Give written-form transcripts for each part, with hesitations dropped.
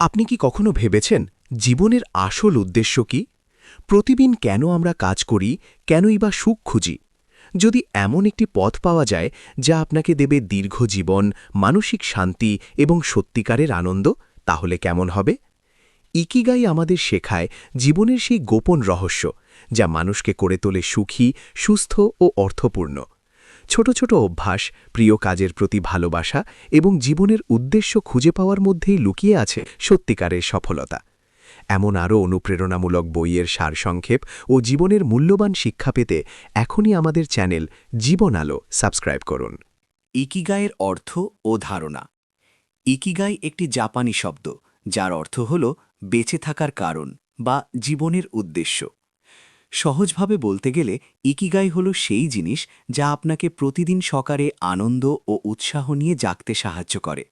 আপনি কি কখনো ভেবেছেন জীবনের আসল উদ্দেশ্য কি? প্রতিদিন কেন আমরা কাজ করি, কেনই বা সুখ খুঁজি? যদি এমন একটি পথ পাওয়া যায় যা আপনাকে দেবে দীর্ঘ জীবন, মানসিক শান্তি এবং সত্যিকারের আনন্দ, তাহলে কেমন হবে? ইকিগাই আমাদের শেখায় জীবনের সেই গোপন রহস্য যা মানুষকে করে তোলে সুখী, সুস্থ ও অর্থপূর্ণ। ছোট ছোট অভ্যাস, প্রিয় কাজের প্রতি ভালোবাসা এবং জীবনের উদ্দেশ্য খুঁজে পাওয়ার মধ্যেই লুকিয়ে আছে সত্যিকারের সফলতা। এমন আরও অনুপ্রেরণামূলক বইয়ের সারসংক্ষেপ ও জীবনের মূল্যবান শিক্ষা পেতে এখনই আমাদের চ্যানেল জীবন আলো সাবস্ক্রাইব করুন। ইকিগাইয়ের অর্থ ও ধারণা। ইকিগাই একটি জাপানি শব্দ যার অর্থ হল বেঁচে থাকার কারণ বা জীবনের উদ্দেশ্য। সহজভাবে বলতে গেলে ইকিগাই হল সেই জিনিস যা আপনাকে প্রতিদিন সকালে আনন্দ ও উৎসাহ নিয়ে জাগতে সাহায্য করে।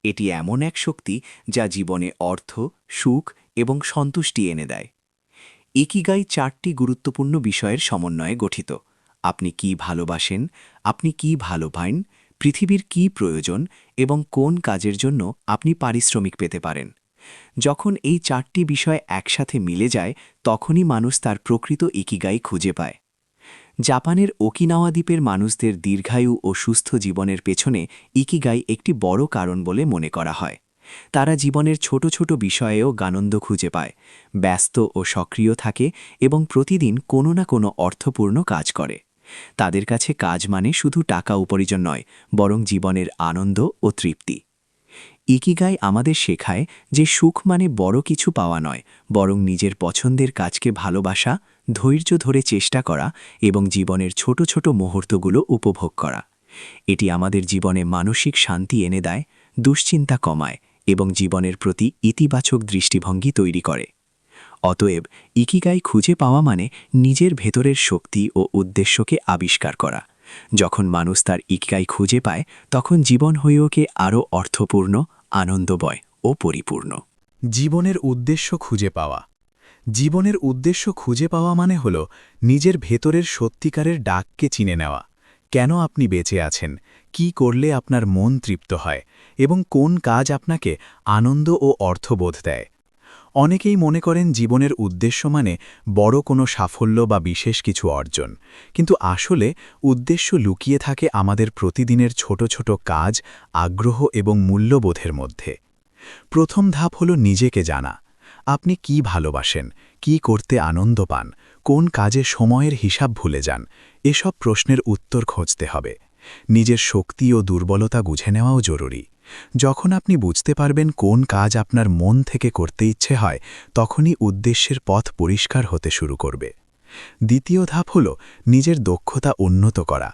এটি এমন এক শক্তি যা জীবনে অর্থ, সুখ এবং সন্তুষ্টি এনে দেয়। ইকিগাই 4টি গুরুত্বপূর্ণ বিষয়ের সমন্বয়ে গঠিত। আপনি কি ভালোবাসেন, আপনি কি ভালো পান, পৃথিবীর কি প্রয়োজন এবং কোন কাজের জন্য আপনি পারিশ্রমিক পেতে পারেন। যখন এই 4টি বিষয় একসাথে মিলে যায় তখনই মানুষ তার প্রকৃত ইকিগাই খুঁজে পায়। জাপানের ওকিনাওয়া দ্বীপের মানুষদের দীর্ঘায়ু ও সুস্থ জীবনের পেছনে ইকিগাই একটি বড় কারণ বলে মনে করা হয়। তারা জীবনের ছোট ছোট বিষয়েও আনন্দ খুঁজে পায়, ব্যস্ত ও সক্রিয় থাকে এবং প্রতিদিন কোনো না কোনো অর্থপূর্ণ কাজ করে। তাদের কাছে কাজ মানে শুধু টাকা উপার্জন নয়, বরং জীবনের আনন্দ ও তৃপ্তি। ইকিগাই আমাদের শেখায় যে সুখ মানে বড় কিছু পাওয়া নয়, বরং নিজের পছন্দের কাজকে ভালোবাসা, ধৈর্য ধরে চেষ্টা করা এবং জীবনের ছোট ছোট মুহূর্তগুলো উপভোগ করা। এটি আমাদের জীবনে মানসিক শান্তি এনে দেয়, দুশ্চিন্তা কমায় এবং জীবনের প্রতি ইতিবাচক দৃষ্টিভঙ্গি তৈরি করে। অতএব ইকিগাই খুঁজে পাওয়া মানে নিজের ভেতরের শক্তি ও উদ্দেশ্যকে আবিষ্কার করা। যখন মানুষ তার ইকিগাই খুঁজে পায় তখন জীবন হয়ে ওঠে আরও অর্থপূর্ণ, আনন্দময় ও পরিপূর্ণ। জীবনের উদ্দেশ্য খুঁজে পাওয়া। জীবনের উদ্দেশ্য খুঁজে পাওয়া মানে হল নিজের ভেতরের সত্যিকারের ডাককে চিনে নেওয়া। কেন আপনি বেঁচে আছেন, কি করলে আপনার মন তৃপ্ত হয় এবং কোন কাজ আপনাকে আনন্দ ও অর্থবোধ দেয়। অনেকেই মনে করেন জীবনের উদ্দেশ্য মানে বড় কোনো সাফল্য বা বিশেষ কিছু অর্জন, কিন্তু আসলে উদ্দেশ্য লুকিয়ে থাকে আমাদের প্রতিদিনের ছোট ছোট কাজ, আগ্রহ এবং মূল্যবোধের মধ্যে। প্রথম ধাপ হল নিজেকে জানা। আপনি কি ভালোবাসেন, কি করতে আনন্দ পান, কোন কাজে সময়ের হিসাব ভুলে যান, এসব প্রশ্নের উত্তর খুঁজতে হবে। নিজের শক্তি ও দুর্বলতা বুঝে নেওয়াও জরুরি। যখন আপনি বুঝতে পারবেন কোন কাজ আপনার মন থেকে করতে ইচ্ছে হয়, তখনই উদ্দেশ্যের পথ পরিষ্কার হতে শুরু করবে। দ্বিতীয় ধাপ হল নিজের দক্ষতা উন্নত করা।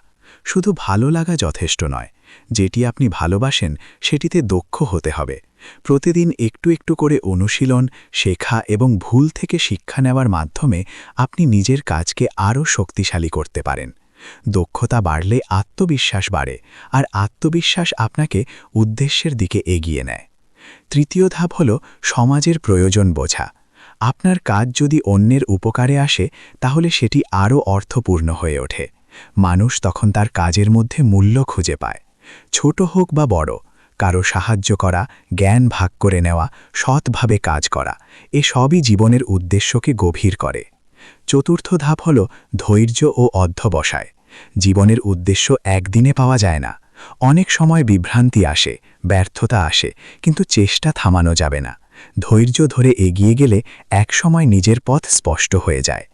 শুধু ভালো লাগা যথেষ্ট নয়, যেটি আপনি ভালোবাসেন সেটিতে দক্ষ হতে হবে। প্রতিদিন একটু একটু করে অনুশীলন, শেখা এবং ভুল থেকে শিক্ষা নেওয়ার মাধ্যমে আপনি নিজের কাজকে আরও শক্তিশালী করতে পারেন। দক্ষতা বাড়লে আত্মবিশ্বাস বাড়ে, আর আত্মবিশ্বাস আপনাকে উদ্দেশ্যের দিকে এগিয়ে নেয়। তৃতীয় ধাপ হল সমাজের প্রয়োজন বোঝা। আপনার কাজ যদি অন্যের উপকারে আসে তাহলে সেটি আরও অর্থপূর্ণ হয়ে ওঠে। মানুষ তখন তার কাজের মধ্যে মূল্য খুঁজে পায়। ছোট হোক বা বড়, কারো সাহায্য করা, জ্ঞান ভাগ করে নেওয়া, সৎভাবে কাজ করা, এসবই জীবনের উদ্দেশ্যকে গভীর করে। চতুর্থ ধাপ হল ধৈর্য ও অধ্যবসায়। জীবনের উদ্দেশ্য একদিনে পাওয়া যায় না। অনেক সময় বিভ্রান্তি আসে, ব্যর্থতা আসে, কিন্তু চেষ্টা থামানো যাবে না। ধৈর্য ধরে এগিয়ে গেলে একসময় নিজের পথ স্পষ্ট হয়ে যায়।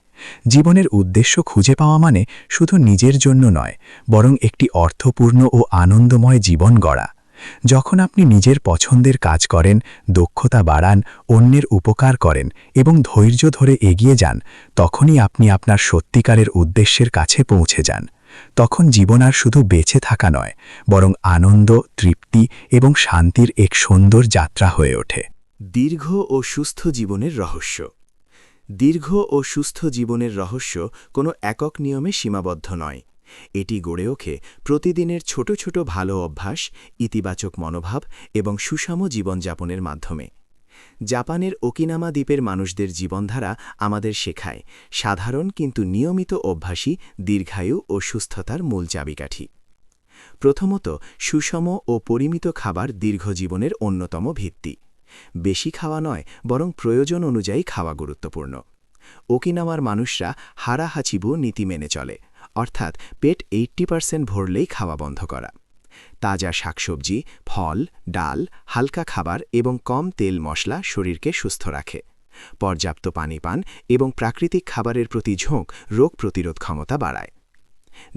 জীবনের উদ্দেশ্য খুঁজে পাওয়া মানে শুধু নিজের জন্য নয়, বরং একটি অর্থপূর্ণ ও আনন্দময় জীবন গড়া। যখন আপনি নিজের পছন্দের কাজ করেন, দক্ষতা বাড়ান, অন্যের উপকার করেন এবং ধৈর্য ধরে এগিয়ে যান, তখনই আপনি আপনার সত্যিকারের উদ্দেশ্যের কাছে পৌঁছে যান। তখন জীবন আর শুধু বেঁচে থাকা নয়, বরং আনন্দ, তৃপ্তি এবং শান্তির এক সুন্দর যাত্রা হয়ে ওঠে। দীর্ঘ ও সুস্থ জীবনের রহস্য। দীর্ঘ ও সুস্থ জীবনের রহস্য কোনো একক নিয়মে সীমাবদ্ধ নয়। এটি গড়ে ওঠে প্রতিদিনের ছোট ছোট ভালো অভ্যাস, ইতিবাচক মনোভাব এবং সুষম জীবনযাপনের মাধ্যমে। জাপানের ওকিনামা দ্বীপের মানুষদের জীবনধারা আমাদের শেখায় সাধারণ কিন্তু নিয়মিত অভ্যাসই দীর্ঘায়ু ও সুস্থতার মূল চাবিকাঠি। প্রথমত, সুষম ও পরিমিত খাবার দীর্ঘ জীবনের অন্যতম ভিত্তি। বেশি খাওয়া নয়, বরং প্রয়োজন অনুযায়ী খাওয়া গুরুত্বপূর্ণ। ওকিনাওয়ার মানুষরা হারা হাচিবু নীতি মেনে চলে, অর্থাৎ পেট 80% ভরলেই খাওয়া বন্ধ করা। তাজা শাকসবজি, ফল, ডাল, হালকা খাবার এবং কম তেল মশলা শরীরকে সুস্থ রাখে। পর্যাপ্ত পানি পান এবং প্রাকৃতিক খাবারের প্রতি ঝোঁক রোগ প্রতিরোধ ক্ষমতা বাড়ায়।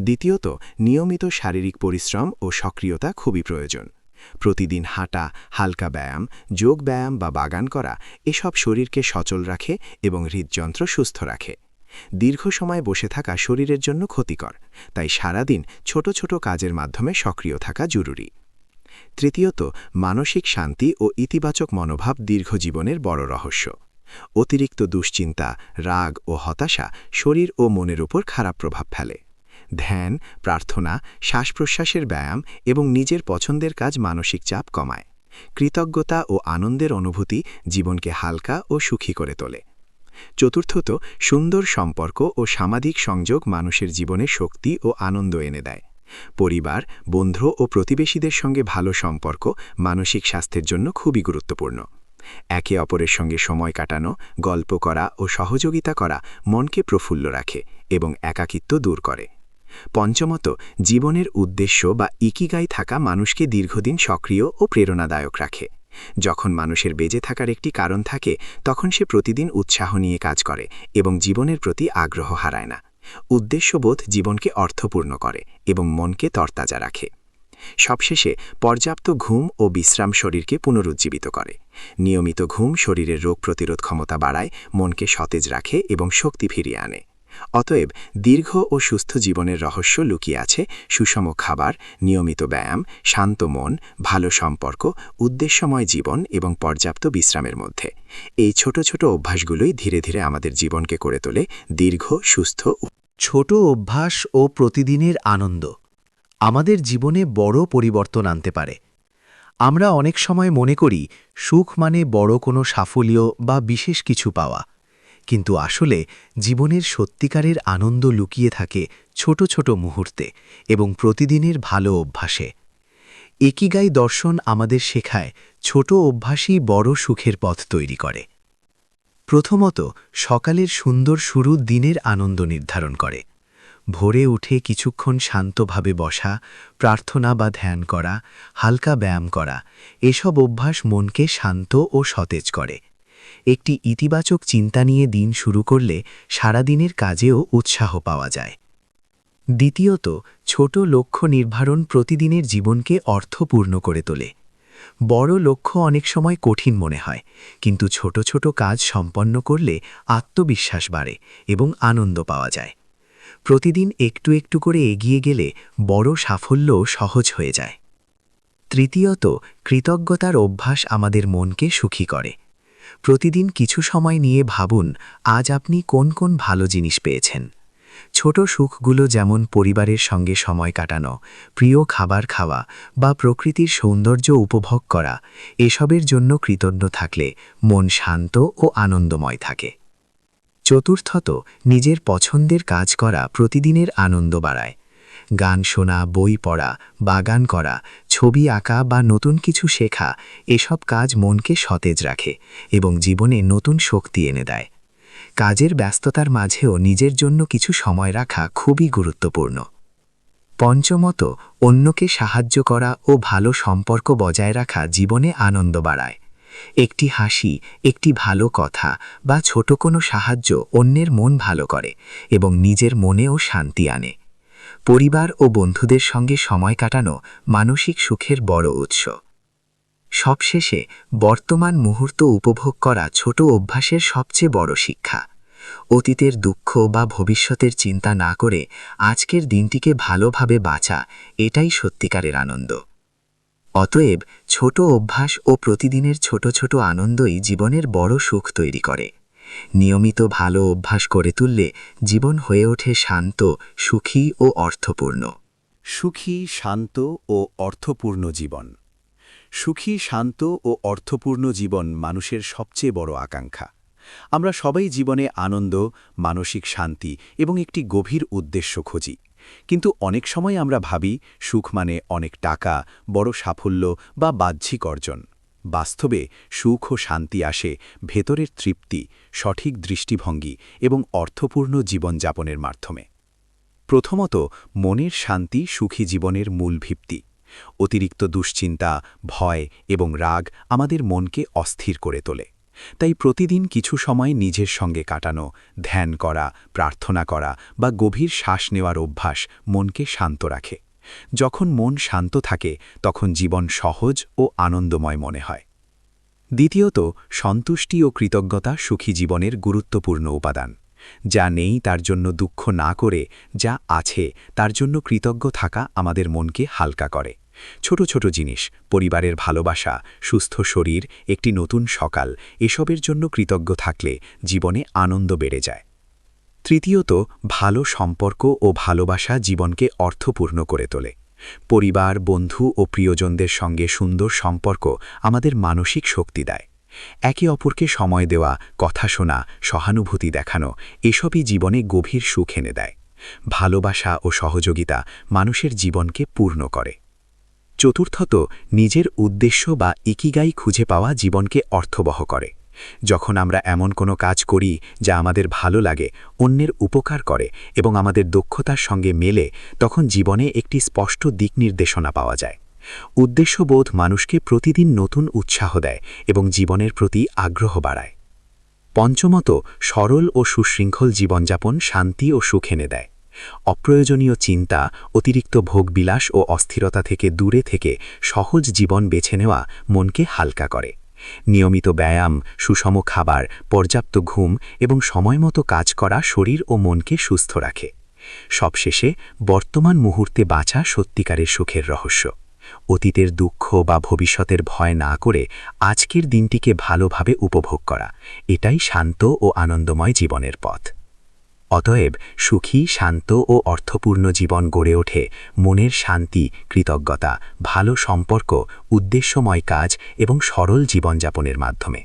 দ্বিতীয়ত, নিয়মিত শারীরিক পরিশ্রম ও সক্রিয়তা খুবই প্রয়োজন। প্রতিদিন হাঁটা, হালকা ব্যায়াম, যোগ ব্যায়াম বা বাগান করা এসব শরীরকে সচল রাখে এবং হৃদযন্ত্র সুস্থ রাখে। দীর্ঘ সময় বসে থাকা শরীরের জন্য ক্ষতিকর, তাই সারাদিন ছোট ছোট কাজের মাধ্যমে সক্রিয় থাকা জরুরি। তৃতীয়ত, মানসিক শান্তি ও ইতিবাচক মনোভাব দীর্ঘজীবনের বড় রহস্য। অতিরিক্ত দুশ্চিন্তা, রাগ ও হতাশা শরীর ও মনের উপর খারাপ প্রভাব ফেলে। ধ্যান, প্রার্থনা, শ্বাস-প্রশ্বাসের ব্যায়াম এবং নিজের পছন্দের কাজ মানসিক চাপ কমায়। কৃতজ্ঞতা ও আনন্দের অনুভূতি জীবনকে হালকা ও সুখী করে তোলে। চতুর্থত, সুন্দর সম্পর্ক ও সামাজিক সংযোগ মানুষের জীবনে শক্তি ও আনন্দ এনে দেয়। পরিবার, বন্ধু ও প্রতিবেশীদের সঙ্গে ভালো সম্পর্ক মানসিক স্বাস্থ্যের জন্য খুবই গুরুত্বপূর্ণ। একে অপরের সঙ্গে সময় কাটানো, গল্প করা ও সহযোগিতা করা মনকে প্রফুল্ল রাখে এবং একাকিত্ব দূর করে। পঞ্চমত, জীবনের উদ্দেশ্য বা ইকিগাই থাকা মানুষকে দীর্ঘদিন সক্রিয় ও প্রেরণাদায়ক রাখে। যখন মানুষের বেঁচে থাকার একটি কারণ থাকে, তখন সে প্রতিদিন উৎসাহ নিয়ে কাজ করে এবং জীবনের প্রতি আগ্রহ হারায় না। উদ্দেশ্যবোধ জীবনকে অর্থপূর্ণ করে এবং মনকে তরতাজা রাখে। সবশেষে, পর্যাপ্ত ঘুম ও বিশ্রাম শরীরকে পুনরুজ্জীবিত করে। নিয়মিত ঘুম শরীরের রোগ প্রতিরোধ ক্ষমতা বাড়ায়, মনকে সতেজ রাখে এবং শক্তি ফিরিয়ে আনে। অতএব, দীর্ঘ ও সুস্থ জীবনের রহস্য লুকিয়ে আছে সুষম খাবার, নিয়মিত ব্যায়াম, শান্ত মন, ভালো সম্পর্ক, উদ্দেশ্যময় জীবন এবং পর্যাপ্ত বিশ্রামের মধ্যে। এই ছোট ছোট অভ্যাসগুলোই ধীরে ধীরে আমাদের জীবনকে করে তোলে দীর্ঘ, সুস্থ। ছোট অভ্যাস ও প্রতিদিনের আনন্দ আমাদের জীবনে বড় পরিবর্তন আনতে পারে। আমরা অনেক সময় মনে করি সুখ মানে বড় কোনো সাফল্য বা বিশেষ কিছু পাওয়া, কিন্তু আসলে জীবনের সত্যিকারের আনন্দ লুকিয়ে থাকে ছোট ছোট মুহূর্তে এবং প্রতিদিনের ভালো অভ্যাসে। ইকিগাই দর্শন আমাদের শেখায় ছোট অভ্যাসই বড় সুখের পথ তৈরি করে। প্রথমত, সকালের সুন্দর শুরু দিনের আনন্দ নির্ধারণ করে। ভোরে উঠে কিছুক্ষণ শান্তভাবে বসা, প্রার্থনা বা ধ্যান করা, হালকা ব্যায়াম করা এসব অভ্যাস মনকে শান্ত ও সতেজ করে। একটি ইতিবাচক চিন্তা নিয়ে দিন শুরু করলে সারাদিনের কাজেও উৎসাহ পাওয়া যায়। দ্বিতীয়ত, ছোট লক্ষ্য নির্ধারণ প্রতিদিনের জীবনকে অর্থপূর্ণ করে তোলে। বড় লক্ষ্য অনেক সময় কঠিন মনে হয়, কিন্তু ছোট ছোট কাজ সম্পন্ন করলে আত্মবিশ্বাস বাড়ে এবং আনন্দ পাওয়া যায়। প্রতিদিন একটু একটু করে এগিয়ে গেলে বড় সাফল্যও সহজ হয়ে যায়। তৃতীয়ত, কৃতজ্ঞতার অভ্যাস আমাদের মনকে সুখী করে। প্রতিদিন কিছু সময় নিয়ে ভাবুন আজ আপনি কোন কোন ভালো জিনিস পেয়েছেন। ছোট সুখগুলো যেমন পরিবারের সঙ্গে সময় কাটানো, প্রিয় খাবার খাওয়া বা প্রকৃতির সৌন্দর্য উপভোগ করা, এসবের জন্য কৃতজ্ঞ থাকলে মন শান্ত ও আনন্দময় থাকে। চতুর্থত, নিজের পছন্দের কাজ করা প্রতিদিনের আনন্দ বাড়ায়। গান শোনা, বই পড়া, বাগান করা, ছবি আঁকা বা নতুন কিছু শেখা এসব কাজ মনকে সতেজ রাখে এবং জীবনে নতুন শক্তি এনে দেয়। কাজের ব্যস্ততার মাঝেও নিজের জন্য কিছু সময় রাখা খুবই গুরুত্বপূর্ণ। পঞ্চমত, অন্যকে সাহায্য করা ও ভালো সম্পর্ক বজায় রাখা জীবনে আনন্দ বাড়ায়। একটি হাসি, একটি ভালো কথা বা ছোট কোনো সাহায্য অন্যের মন ভালো করে এবং নিজের মনেও শান্তি আনে। পরিবার ও বন্ধুদের সঙ্গে সময় কাটানো মানসিক সুখের বড় উৎস। সবশেষে, বর্তমান মুহূর্ত উপভোগ করা ছোট অভ্যাসের সবচেয়ে বড় শিক্ষা। অতীতের দুঃখ বা ভবিষ্যতের চিন্তা না করে আজকের দিনটিকে ভালোভাবে বাঁচা, এটাই সত্যিকারের আনন্দ। অতএব, ছোট অভ্যাস ও প্রতিদিনের ছোট ছোট আনন্দই জীবনের বড় সুখ তৈরি করে। নিয়মিত ভালো অভ্যাস করে তুললে জীবন হয়ে ওঠে শান্ত, সুখী ও অর্থপূর্ণ। সুখী, শান্ত ও অর্থপূর্ণ জীবন। সুখী, শান্ত ও অর্থপূর্ণ জীবন মানুষের সবচেয়ে বড় আকাঙ্ক্ষা। আমরা সবাই জীবনে আনন্দ, মানসিক শান্তি এবং একটি গভীর উদ্দেশ্য খুঁজি। কিন্তু অনেক সময় আমরা ভাবি সুখ মানে অনেক টাকা, বড় সাফল্য বা বাহ্যিক অর্জন। বাস্তবে সুখ ও শান্তি আসে ভেতরের তৃপ্তি, সঠিক দৃষ্টিভঙ্গি এবং অর্থপূর্ণ জীবনযাপনের মাধ্যমে। প্রথমত, মনের শান্তি সুখী জীবনের মূল ভিত্তি। অতিরিক্ত দুশ্চিন্তা, ভয় এবং রাগ আমাদের মনকে অস্থির করে তোলে। তাই প্রতিদিন কিছু সময় নিজের সঙ্গে কাটানো, ধ্যান করা, প্রার্থনা করা বা গভীর শ্বাস নেওয়ার অভ্যাস মনকে শান্ত রাখে। যখন মন শান্ত থাকে তখন জীবন সহজ ও আনন্দময় মনে হয়। দ্বিতীয়ত, সন্তুষ্টি ও কৃতজ্ঞতা সুখী জীবনের গুরুত্বপূর্ণ উপাদান। যা নেই তার জন্য দুঃখ না করে যা আছে তার জন্য কৃতজ্ঞ থাকা আমাদের মনকে হালকা করে। ছোট ছোট জিনিস, পরিবারের ভালোবাসা, সুস্থ শরীর, একটি নতুন সকাল, এসবের জন্য কৃতজ্ঞ থাকলে জীবনে আনন্দ বেড়ে যায়। তৃতীয়ত, ভালো সম্পর্ক ও ভালোবাসা জীবনকে অর্থপূর্ণ করে তোলে। পরিবার, বন্ধু ও প্রিয়জনদের সঙ্গে সুন্দর সম্পর্ক আমাদের মানসিক শক্তি দেয়। একে অপরকে সময় দেওয়া, কথা শোনা, সহানুভূতি দেখানো, এসবই জীবনে গভীর সুখ এনে দেয়। ভালোবাসা ও সহযোগিতা মানুষের জীবনকে পূর্ণ করে। চতুর্থত, নিজের উদ্দেশ্য বা ইকিগাই খুঁজে পাওয়া জীবনকে অর্থবহ করে। যখন আমরা এমন কোনো কাজ করি যা আমাদের ভালো লাগে, অন্যের উপকার করে এবং আমাদের দক্ষতার সঙ্গে মেলে, তখন জীবনে একটি স্পষ্ট দিক নির্দেশনা পাওয়া যায়। উদ্দেশ্যবোধ মানুষকে প্রতিদিন নতুন উৎসাহ দেয় এবং জীবনের প্রতি আগ্রহ বাড়ায়। পঞ্চমত, সরল ও সুশৃঙ্খল জীবনযাপন শান্তি ও সুখ এনে দেয়। অপ্রয়োজনীয় চিন্তা, অতিরিক্ত ভোগবিলাস ও অস্থিরতা থেকে দূরে থেকে সহজ জীবন বেছে নেওয়া মনকে হালকা করে। নিয়মিত ব্যায়াম, সুষম খাবার, পর্যাপ্ত ঘুম এবং সময়মতো কাজ করা শরীর ও মনকে সুস্থ রাখে। সবশেষে, বর্তমান মুহূর্তে বাঁচা সত্যিকারের সুখের রহস্য। অতীতের দুঃখ বা ভবিষ্যতের ভয় না করে আজকের দিনটিকে ভালোভাবে উপভোগ করা, এটাই শান্ত ও আনন্দময় জীবনের পথ। অতএব সুখী, শান্ত ও অর্থপূর্ণ জীবন গড়ে ওঠে মনের শান্তি, কৃতজ্ঞতা, ভালো সম্পর্ক, উদ্দেশ্যময় কাজ এবং সরল জীবনযাপনের মাধ্যমে।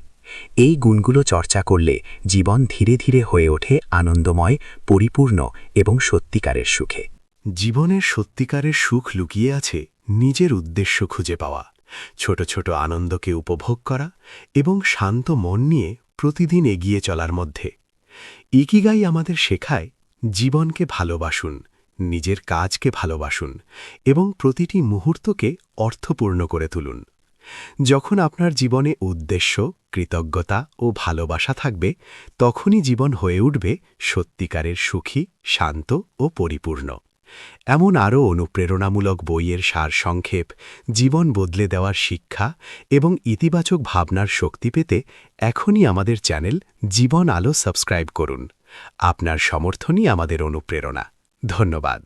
এই গুণগুলো চর্চা করলে জীবন ধীরে ধীরে হয়ে ওঠে আনন্দময়, পরিপূর্ণ এবং সত্যিকারের সুখে। জীবনের সত্যিকারের সুখ লুকিয়ে আছে নিজের উদ্দেশ্য খুঁজে পাওয়া, ছোট ছোট আনন্দকে উপভোগ করা এবং শান্ত মন নিয়ে প্রতিদিন এগিয়ে চলার মধ্যে। ইকিগাই আমাদের শেখায় জীবনকে ভালোবাসুন, নিজের কাজকে ভালোবাসুন এবং প্রতিটি মুহূর্তকে অর্থপূর্ণ করে তুলুন। যখন আপনার জীবনে উদ্দেশ্য, কৃতজ্ঞতা ও ভালোবাসা থাকবে, তখনই জীবন হয়ে উঠবে সত্যিকারের সুখী, শান্ত ও পরিপূর্ণ। এমন আরও অনুপ্রেরণামূলক বইয়ের সারসংক্ষেপ, জীবন বদলে দেওয়ার শিক্ষা এবং ইতিবাচক ভাবনার শক্তি পেতে এখনই আমাদের চ্যানেল জীবন আলো সাবস্ক্রাইব করুন। আপনার সমর্থনই আমাদের অনুপ্রেরণা। ধন্যবাদ।